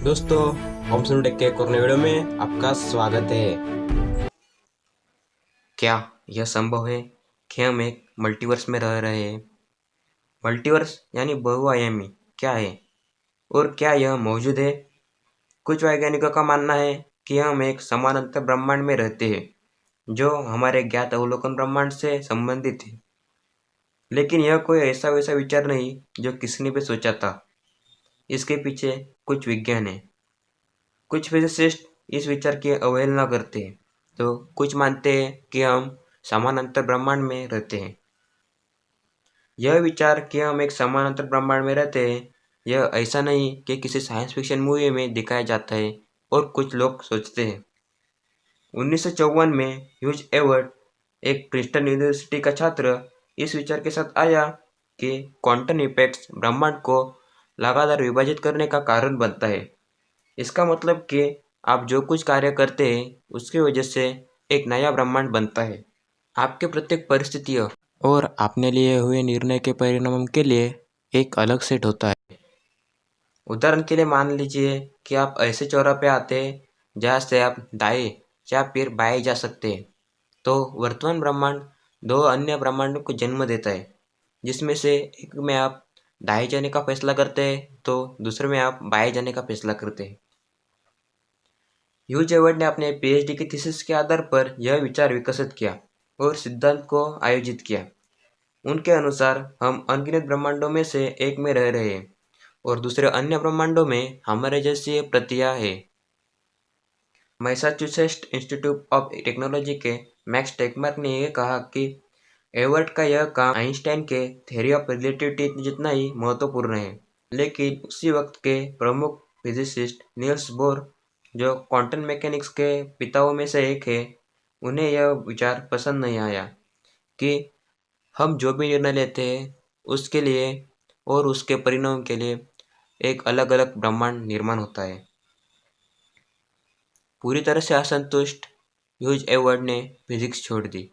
दोस्तों, home take के corona video में आपका स्वागत है। क्या यह संभव है कि हम एक मल्टीवर्स में रह रहे हैं? मल्टीवर्स यानी बहुआयामी क्या है और क्या यह मौजूद है? कुछ वैज्ञानिकों का मानना है कि हम एक समानांतर ब्रह्मांड में रहते हैं जो हमारे ज्ञात अवलोकन ब्रह्मांड से संबंधित है। लेकिन यह कोई ऐसा वैसा विचार नहीं जो किसी ने भी सोचा था। इसके पीछे कुछ विज्ञान है। कुछ फिजिसिस्ट इस विचार की अवहेलना करते हैं, तो कुछ मानते हैं कि हम समानांतर ब्रह्मांड में रहते हैं। यह विचार कि हम एक समानांतर ब्रह्मांड में रहते हैं, यह ऐसा नहीं कि किसी साइंस फिक्शन मूवी में दिखाया जाता है और कुछ लोग सोचते हैं। 1954 में ह्यूज एवर्ट, एक प्रिंसटन यूनिवर्सिटी का छात्र, इस विचार के साथ आया कि क्वांटम इफेक्ट्स ब्रह्मांड को लगातार विभाजित करने का कारण बनता है। इसका मतलब कि आप जो कुछ कार्य करते हैं उसकी वजह से एक नया ब्रह्मांड बनता है। आपके प्रत्येक परिस्थितियों और आपने लिए हुए निर्णय के परिणाम के लिए एक अलग सेट होता है। उदाहरण के लिए मान लीजिए कि आप ऐसे चौराहे पे आते हैं जहाँ से आप दाएं या फिर बाएं जा सकते हैं, तो वर्तमान ब्रह्मांड दो अन्य ब्रह्मांडों को जन्म देता है, जिसमें से एक में आप दाएं जाने का फैसला करते हैं तो दूसरे में आप बाएं जाने का फैसला करते हैं। ह्यूज एवर्ट ने अपने पीएचडी की थीसिस के आधार पर यह विचार विकसित किया और सिद्धांत को आयोजित किया। उनके अनुसार हम अनगिनत ब्रह्मांडों में से एक में रह रहे हैं और दूसरे अन्य ब्रह्मांडों में हमारे जैसी प्रतिया है। मैसाचुसेट्स इंस्टीट्यूट ऑफ टेक्नोलॉजी के मैक्स टेकमार्क ने यह कहा कि एवर्ट का यह काम आइंस्टाइन के थ्योरी ऑफ रिलेटिविटी जितना ही महत्वपूर्ण है। लेकिन उसी वक्त के प्रमुख फिजिसिस्ट नील्स बोर, जो क्वांटम मैकेनिक्स के पिताओं में से एक है, उन्हें यह विचार पसंद नहीं आया कि हम जो भी निर्णय लेते हैं उसके लिए और उसके परिणाम के लिए एक अलग अलग ब्रह्मांड निर्माण होता है। पूरी तरह से असंतुष्ट ह्यूज एवर्ट ने फिजिक्स छोड़ दी।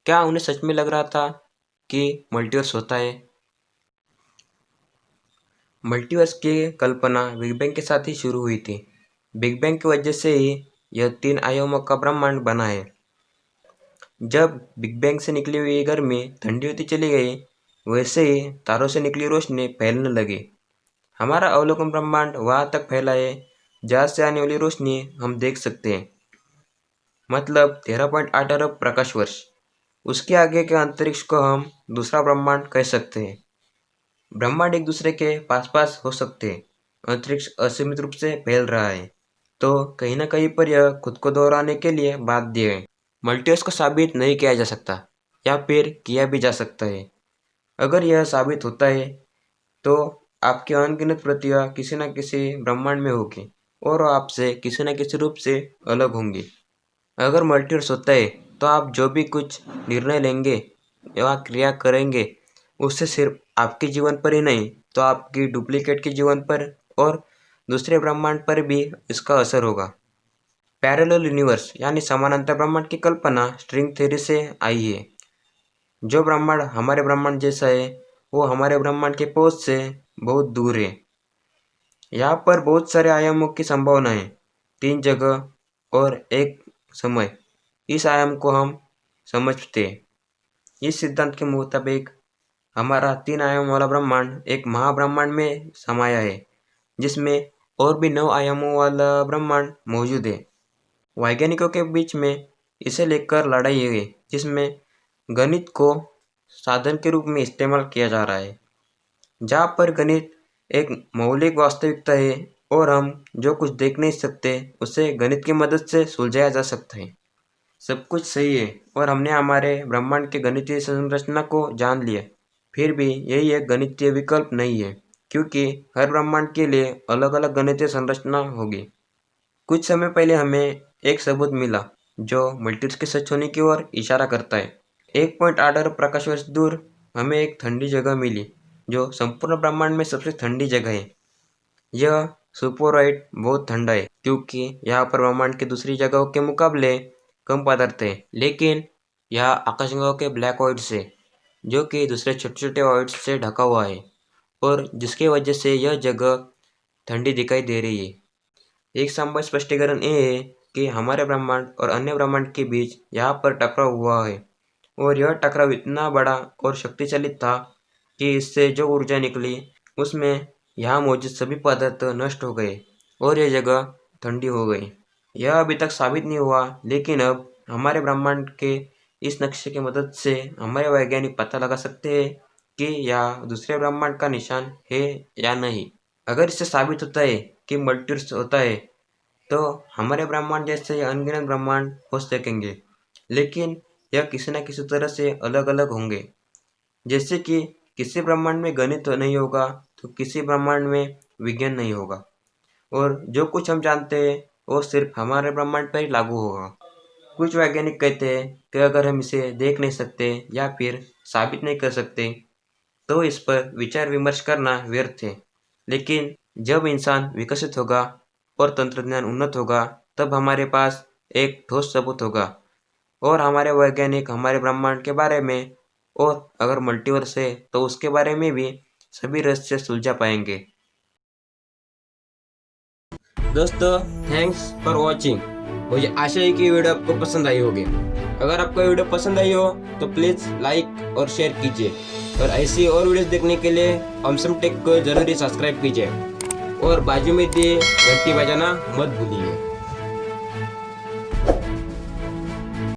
क्या उन्हें सच में लग रहा था कि मल्टीवर्स होता है? मल्टीवर्स की कल्पना बिग बैंग के साथ ही शुरू हुई थी। बिग बैंग की वजह से ही यह 3 आयामों का ब्रह्मांड बना है। जब बिग बैंग से निकली हुई गर्मी ठंडी होती चली गई, वैसे ही तारों से निकली रोशनी फैलने लगी। हमारा अवलोकन ब्रह्मांड वहाँ तक फैला है जहाँ से आने वाली रोशनी हम देख सकते हैं, मतलब 13.8 अरब प्रकाश वर्ष। उसके आगे के अंतरिक्ष को हम दूसरा ब्रह्मांड कह सकते हैं। ब्रह्मांड एक दूसरे के पास पास हो सकते हैं। अंतरिक्ष असीमित रूप से फैल रहा है, तो कहीं ना कहीं पर यह खुद को दोहराने के लिए बाध्य है। मल्टीवर्स को साबित नहीं किया जा सकता या फिर किया भी जा सकता है। अगर यह साबित होता है तो आपकी अनगिनत प्रतिभा किसी न किसी ब्रह्मांड में होगी और वो आपसे किसी न किसी रूप से अलग होंगी। अगर मल्टीवर्स होता है तो आप जो भी कुछ निर्णय लेंगे या क्रिया करेंगे उससे सिर्फ आपके जीवन पर ही नहीं तो आपकी डुप्लीकेट के जीवन पर और दूसरे ब्रह्मांड पर भी इसका असर होगा। पैरेलल यूनिवर्स यानी समानांतर ब्रह्मांड की कल्पना स्ट्रिंग थ्योरी से आई है। जो ब्रह्मांड हमारे ब्रह्मांड जैसा है वो हमारे ब्रह्मांड के पहुंच से बहुत दूर है। यहाँ पर बहुत सारे आयामों की संभावना है, 3 जगह और एक समय। इस आयाम को हम समझते हैं। इस सिद्धांत के मुताबिक हमारा 3 आयाम वाला ब्रह्मांड एक महाब्रह्मांड में समाया है, जिसमें और भी 9 आयामों वाला ब्रह्मांड मौजूद है। वैज्ञानिकों के बीच में इसे लेकर लड़ाई है, जिसमें गणित को साधन के रूप में इस्तेमाल किया जा रहा है। जहाँ पर गणित एक मौलिक वास्तविकता है और हम जो कुछ देख नहीं सकते उसे गणित की मदद से सुलझाया जा सकता है। सब कुछ सही है और हमने हमारे ब्रह्मांड के गणितीय संरचना को जान लिया, फिर भी यही एक गणितीय विकल्प नहीं है, क्योंकि हर ब्रह्मांड के लिए अलग अलग गणितीय संरचना होगी। कुछ समय पहले हमें एक सबूत मिला जो मल्टीवर्स के सच होने की ओर इशारा करता है। 1.8 अरब प्रकाश वर्ष दूर हमें एक ठंडी जगह मिली जो संपूर्ण ब्रह्मांड में सबसे ठंडी जगह है। यह सुपरनोवाइट बहुत ठंडा है क्योंकि यहाँ पर ब्रह्मांड की दूसरी जगहों के मुकाबले कम पदार्थ है, लेकिन यह आकाशगंगाओं के ब्लैक होल्स है जो कि दूसरे छोटे छोटे होल्स से ढका हुआ है और जिसकी वजह से यह जगह ठंडी दिखाई दे रही है। एक संभव स्पष्टीकरण ये है कि हमारे ब्रह्मांड और अन्य ब्रह्मांड के बीच यहाँ पर टकराव हुआ है और यह टकराव इतना बड़ा और शक्तिशाली था कि इससे जो ऊर्जा निकली उसमें यहाँ मौजूद सभी पदार्थ नष्ट हो गए और यह जगह ठंडी हो गई। यह अभी तक साबित नहीं हुआ, लेकिन अब हमारे ब्रह्मांड के इस नक्शे की मदद से हमारे वैज्ञानिक पता लगा सकते हैं कि यह दूसरे ब्रह्मांड का निशान है या नहीं। अगर इससे साबित होता है कि मल्टीवर्स होता है तो हमारे ब्रह्मांड जैसे अनगिनत ब्रह्मांड हो सकेंगे, लेकिन यह किसी न किसी तरह से अलग अलग होंगे। जैसे कि किसी ब्रह्मांड में गणित नहीं होगा तो किसी ब्रह्मांड में विज्ञान नहीं होगा, और जो कुछ हम जानते हैं वो सिर्फ हमारे ब्रह्मांड पर ही लागू होगा। कुछ वैज्ञानिक कहते हैं कि अगर हम इसे देख नहीं सकते या फिर साबित नहीं कर सकते तो इस पर विचार विमर्श करना व्यर्थ है। लेकिन जब इंसान विकसित होगा और तंत्रज्ञान उन्नत होगा तब हमारे पास एक ठोस सबूत होगा और हमारे वैज्ञानिक हमारे ब्रह्मांड के बारे में और अगर मल्टीवर्स है तो उसके बारे में भी सभी रहस्य सुलझा पाएंगे। दोस्तों, थैंक्स फॉर वॉचिंग। मुझे आशा है कि वीडियो आपको पसंद आई होगी। अगर आपको वीडियो पसंद आई हो तो प्लीज़ लाइक और शेयर कीजिए, और ऐसी और वीडियोस देखने के लिए ऑसम टेक को जरूरी सब्सक्राइब कीजिए और बाजू में दिए घंटी बजाना मत भूलिए।